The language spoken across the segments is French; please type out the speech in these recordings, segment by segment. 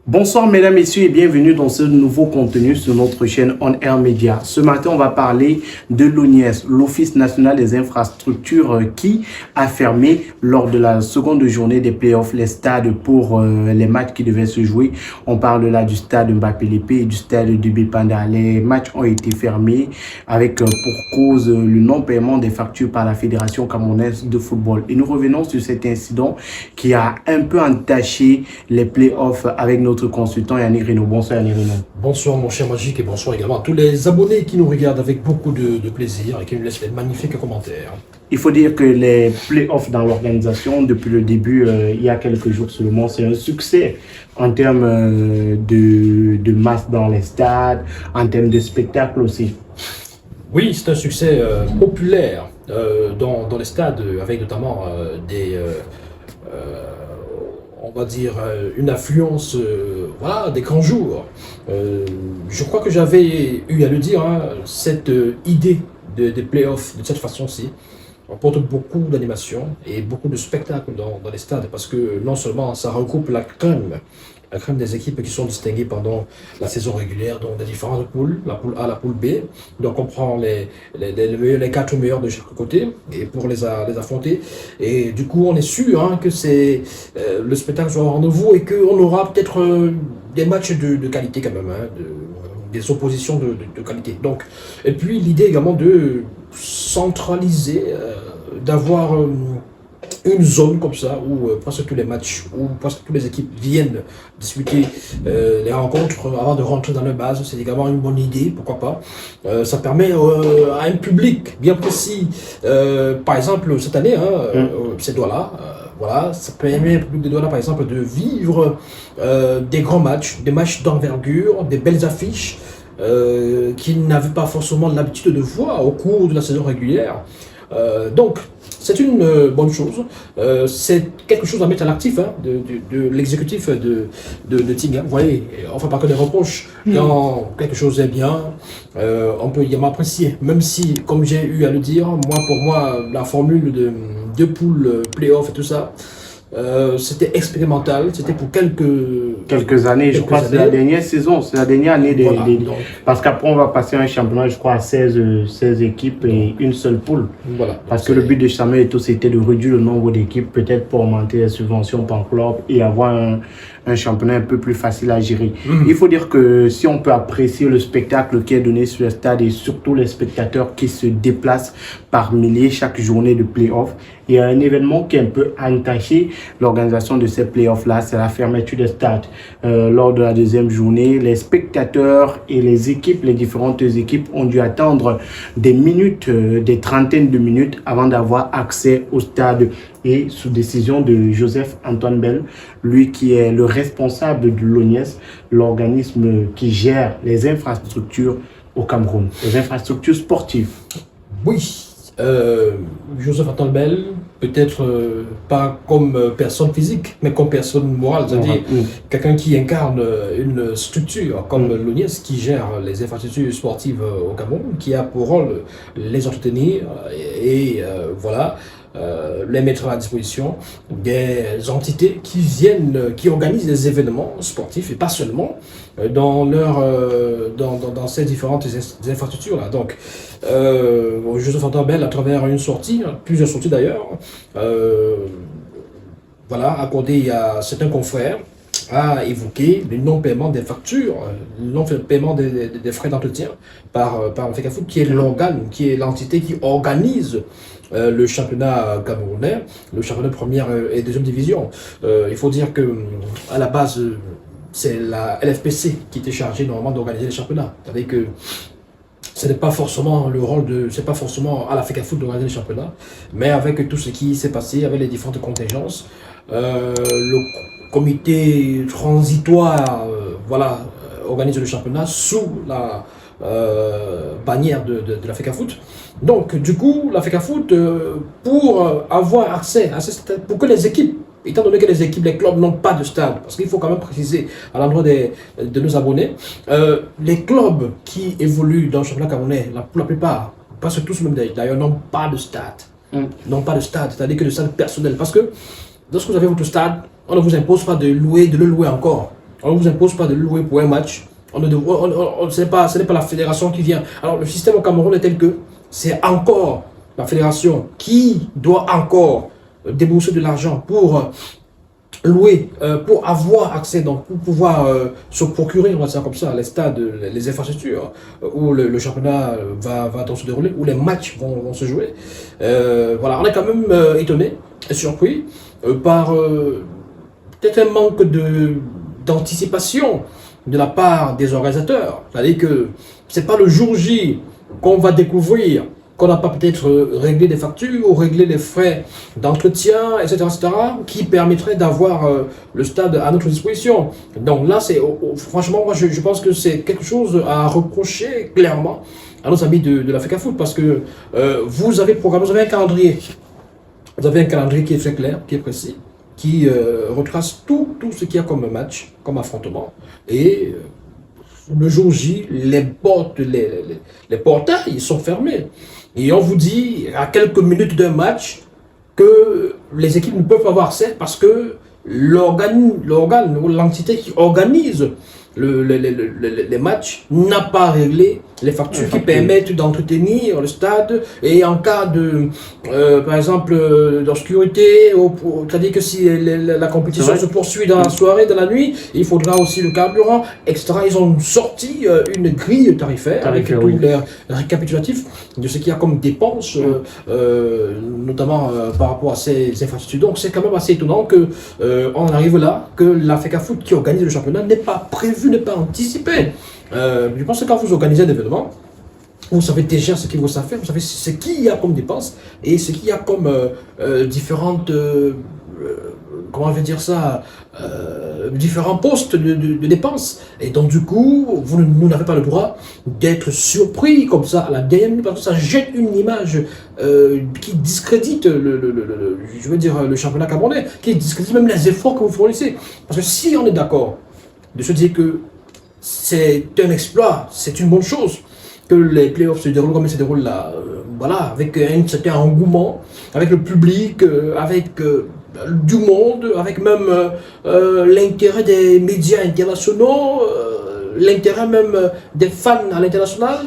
Bonsoir mesdames, messieurs et bienvenue dans ce nouveau contenu sur notre chaîne On Air Media. Ce matin, on va parler de l'ONIES, l'Office national des infrastructures qui a fermé lors de la seconde journée des playoffs les stades pour les matchs qui devaient se jouer. On parle là du stade Mbappé-Lépée et du stade de Bipanda. Les matchs ont été fermés avec pour cause le non-paiement des factures par la Fédération camerounaise de football. Et nous revenons sur cet incident qui a un peu entaché les playoffs avec notre consultant Yannick Reno. Bonsoir Yannick Reno. Bonsoir mon cher Magique et bonsoir également à tous les abonnés qui nous regardent avec beaucoup de plaisir et qui nous laissent des magnifiques commentaires. Il faut dire que les playoffs dans l'organisation, depuis le début, il y a quelques jours seulement, c'est un succès en termes de masse dans les stades, en termes de spectacle aussi. Oui, c'est un succès populaire dans les stades, avec notamment on va dire, une affluence voilà, des grands jours. Je crois que j'avais eu à le dire, hein, cette idée des playoffs de cette façon-ci apporte beaucoup d'animation et beaucoup de spectacles dans les stades, parce que non seulement ça regroupe la crème des équipes qui sont distinguées pendant la saison régulière, donc des différentes poules, la poule A, la poule B. Donc on prend les 4 meilleurs de chaque côté et pour les affronter. Et du coup, on est sûr hein, que le spectacle sera au rendez-vous et qu'on aura peut-être des matchs de qualité quand même, hein, des oppositions de qualité. Donc, et puis l'idée également de centraliser, d'avoir une zone comme ça où presque tous les matchs, où presque toutes les équipes viennent disputer les rencontres avant de rentrer dans leur base. C'est également une bonne idée, pourquoi pas. Ça permet à un public bien précis, par exemple cette année, hein, ces Douala, voilà, ça permet au public de Douala par exemple de vivre des grands matchs, des matchs d'envergure, des belles affiches qu'ils n'avaient pas forcément l'habitude de voir au cours de la saison régulière. Donc, c'est une bonne chose. C'est quelque chose à mettre à l'actif hein, de l'exécutif de Tigre. Vous voyez, on ne fait pas que des reproches. Quand quelque chose est bien, on peut également apprécier. Même si, comme j'ai eu à le dire, pour moi, la formule de deux poules, play-off et tout ça, c'était expérimental, c'était pour quelques années, je crois que c'est la dernière saison, c'est la dernière année voilà, parce qu'après on va passer un championnat, je crois, à 16 équipes et une seule poule. Voilà, parce que le but de Samuel Eto'o, c'était de réduire le nombre d'équipes, peut-être pour augmenter les subventions par club et avoir un championnat un peu plus facile à gérer. Il faut dire que si on peut apprécier le spectacle qui est donné sur le stade et surtout les spectateurs qui se déplacent par milliers chaque journée de play-off, il y a un événement qui est un peu entaché l'organisation de ces play-offs-là, c'est la fermeture des stades. Lors de la deuxième journée, les spectateurs et les équipes, les différentes équipes ont dû attendre des minutes, des trentaines de minutes avant d'avoir accès au stade. Et sous décision de Joseph-Antoine Bell, lui qui est le responsable de l'ONIES, l'organisme qui gère les infrastructures au Cameroun, les infrastructures sportives. Oui, Joseph-Antoine Bell, peut-être pas comme personne physique, mais comme personne morale, c'est-à-dire quelqu'un qui incarne une structure comme l'ONIES qui gère les infrastructures sportives au Cameroun, qui a pour rôle les entretenir et voilà, les mettre à la disposition des entités qui organisent des événements sportifs et pas seulement dans ces différentes infrastructures là. Donc Joseph-Antoine Bell, à travers une sortie, plusieurs sorties d'ailleurs, voilà, accordé à certains confrères, a évoqué le non-paiement des factures, le non-paiement des frais d'entretien par le FECAFOOT, qui est l'organe, qui est l'entité qui organise le championnat camerounais, le championnat de première et deuxième division. Il faut dire que à la base, c'est la LFPC qui était chargée normalement d'organiser les championnats. C'est-à-dire que ce n'est pas forcément le rôle c'est pas forcément à la FECAFOOT d'organiser les championnats, mais avec tout ce qui s'est passé, avec les différentes contingences, le comité transitoire, voilà, organise le championnat sous la bannière de la FECAFOOT. Donc, du coup, la FECAFOOT, pour avoir accès à ce stade, pour que les équipes, étant donné que les clubs n'ont pas de stade, parce qu'il faut quand même préciser à l'endroit de nos abonnés, les clubs qui évoluent dans le championnat camerounais, pour la plupart, presque tous même d'ailleurs, n'ont pas de stade. N'ont pas de stade, c'est-à-dire que de stade personnel. Parce que lorsque vous avez votre stade, on ne vous impose pas de le louer encore. On ne vous impose pas de louer pour un match. Ce n'est pas la fédération qui vient. Alors le système au Cameroun est tel que c'est encore la fédération qui doit encore débourser de l'argent pour louer, pour avoir accès, donc pour pouvoir se procurer, on va dire comme ça, les stades, les infrastructures où le championnat va se dérouler, où les matchs vont se jouer. Voilà, on est quand même étonné et surpris par peut-être un manque d'anticipation de la part des organisateurs. C'est-à-dire que c'est pas le jour J qu'on va découvrir qu'on n'a pas peut-être réglé des factures ou réglé les frais d'entretien, etc., qui permettraient d'avoir le stade à notre disposition. Donc là, franchement, moi, je pense que c'est quelque chose à reprocher clairement à nos amis de la FECAFOOT, parce que vous avez un calendrier. Vous avez un calendrier qui est très clair, qui est précis, qui retrace tout ce qu'il y a comme match, comme affrontement. Et le jour J, les portails sont fermés. Et on vous dit, à quelques minutes d'un match, que les équipes ne peuvent pas avoir accès parce que l'organe ou l'entité qui organise les matchs n'a pas réglé les factures qui permettent d'entretenir le stade, et en cas de, par exemple, d'obscurité, c'est-à-dire que si la compétition se poursuit dans la soirée, dans la nuit, il faudra aussi le carburant, etc. Ils ont sorti une grille tarifaire avec tous les récapitulatifs de ce qu'il y a comme dépenses, notamment par rapport à ces infrastructures. Donc c'est quand même assez étonnant que on arrive là, que la FECAFOOT qui organise le championnat n'est pas prévu, n'est pas anticipé. Je pense que quand vous organisez un événement, vous savez déjà ce qu'il faut faire, vous savez ce qu'il y a comme dépenses et ce qu'il y a comme différentes, comment je vais dire ça, différents postes de dépenses. Et donc du coup, vous n'avez pas le droit d'être surpris comme ça à la dernière minute, parce que ça jette une image qui discrédite je veux dire, le championnat camerounais, qui discrédite même les efforts que vous fournissez. Parce que si on est d'accord de se dire que c'est un exploit, c'est une bonne chose que les playoffs se déroulent comme ils se déroulent là, voilà, avec un certain engouement, avec le public, avec du monde, avec même l'intérêt des médias internationaux, l'intérêt même des fans à l'international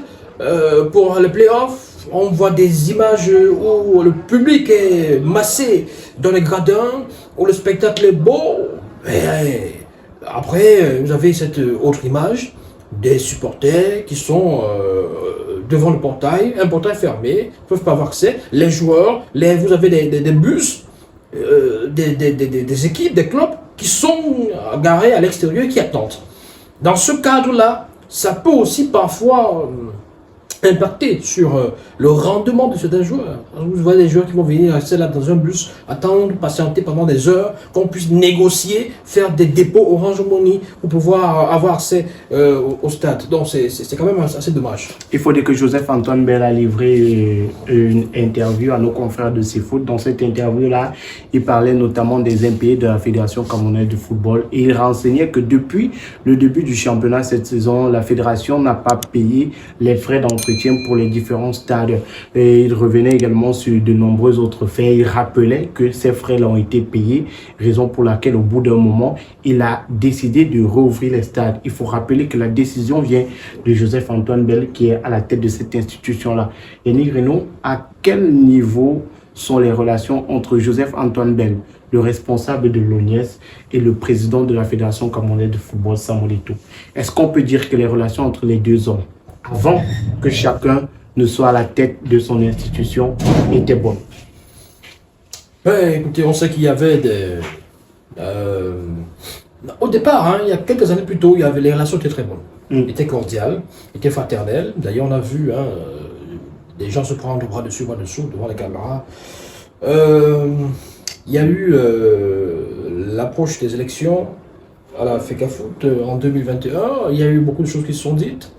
pour les playoffs. On voit des images où le public est massé dans les gradins, où le spectacle est beau. Et après, vous avez cette autre image des supporters qui sont devant le portail, un portail fermé, ils ne peuvent pas avoir accès. Les joueurs, vous avez des bus, des équipes, des clubs qui sont garés à l'extérieur et qui attendent. Dans ce cadre-là, ça peut aussi parfois impacter sur le rendement de certains joueurs. Vous voyez des joueurs qui vont venir rester là dans un bus, attendre, patienter pendant des heures, qu'on puisse négocier, faire des dépôts Orange Money pour pouvoir avoir accès au stade. Donc c'est quand même assez dommage. Il faut dire que Joseph-Antoine Bell a livré une interview à nos confrères de CFoot. Dans cette interview-là, il parlait notamment des impayés de la Fédération camerounaise de football, et il renseignait que depuis le début du championnat cette saison, la fédération n'a pas payé les frais d'entretien pour les différents stades. Et il revenait également sur de nombreux autres faits. Il rappelait que ces frais ont été payés, raison pour laquelle au bout d'un moment, il a décidé de rouvrir les stades. Il faut rappeler que la décision vient de Joseph-Antoine Bell, qui est à la tête de cette institution-là. Et Renaud, à quel niveau sont les relations entre Joseph-Antoine Bell, le responsable de l'ONIES, et le président de la Fédération camerounaise de football, Samuel Eto'o? Est-ce qu'on peut dire que les relations entre les deux hommes, avant que chacun ne soit à la tête de son institution, étaient bonnes? Écoutez, on sait qu'il y avait au départ, il y a quelques années plus tôt, les relations étaient très bonnes. Étaient cordiales, étaient fraternelles. D'ailleurs, on a vu des gens se prendre bras dessus, bras dessous, devant les caméras. Il y a eu l'approche des élections à la FECAFOOT en 2021. Il y a eu beaucoup de choses qui se sont dites.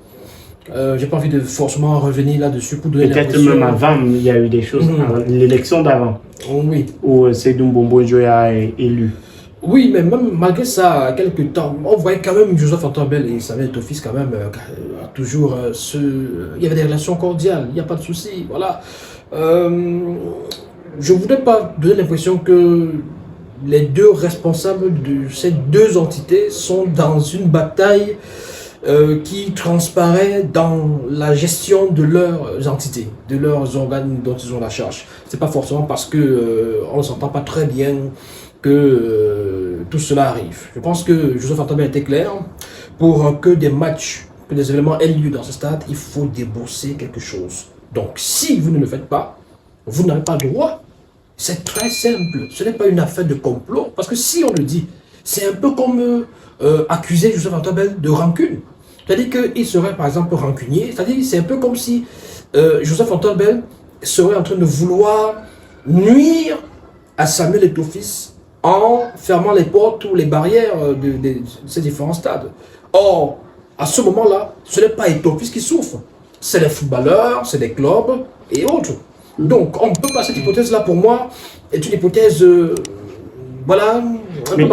J'ai pas envie de forcément revenir là-dessus pour donner l'impression. Peut-être même avant, il y a eu des choses. L'élection d'avant. Oui. Où Seydou Mbombo Njoya est élu. Oui, mais même malgré ça, quelques temps, on voyait quand même Joseph-Antoine Bell et Samuel Eto'o quand même toujours il y avait des relations cordiales, il n'y a pas de souci, voilà. Je voudrais pas donner l'impression que les deux responsables de ces deux entités sont dans une bataille qui transparaît dans la gestion de leurs entités, de leurs organes dont ils ont la charge. C'est pas forcément parce que on ne s'entend pas très bien que tout cela arrive. Je pense que Joseph Antoine était clair. Pour que des matchs, que des événements aient lieu dans ce stade, il faut débourser quelque chose. Donc si vous ne le faites pas, vous n'avez pas le droit. C'est très simple. Ce n'est pas une affaire de complot. Parce que si on le dit, c'est un peu comme accuser Joseph Antoine de rancune. C'est-à-dire qu'il serait par exemple rancunier. C'est-à-dire c'est un peu comme si Joseph Antoine serait en train de vouloir nuire à Samuel Eto'o-Fils en fermant les portes ou les barrières de ces différents stades. Or, à ce moment-là, ce n'est pas Eto'o-Fils qui souffre. C'est les footballeurs, c'est les clubs et autres. Donc, on ne peut pas, cette hypothèse-là, pour moi, est une hypothèse, voilà, un peu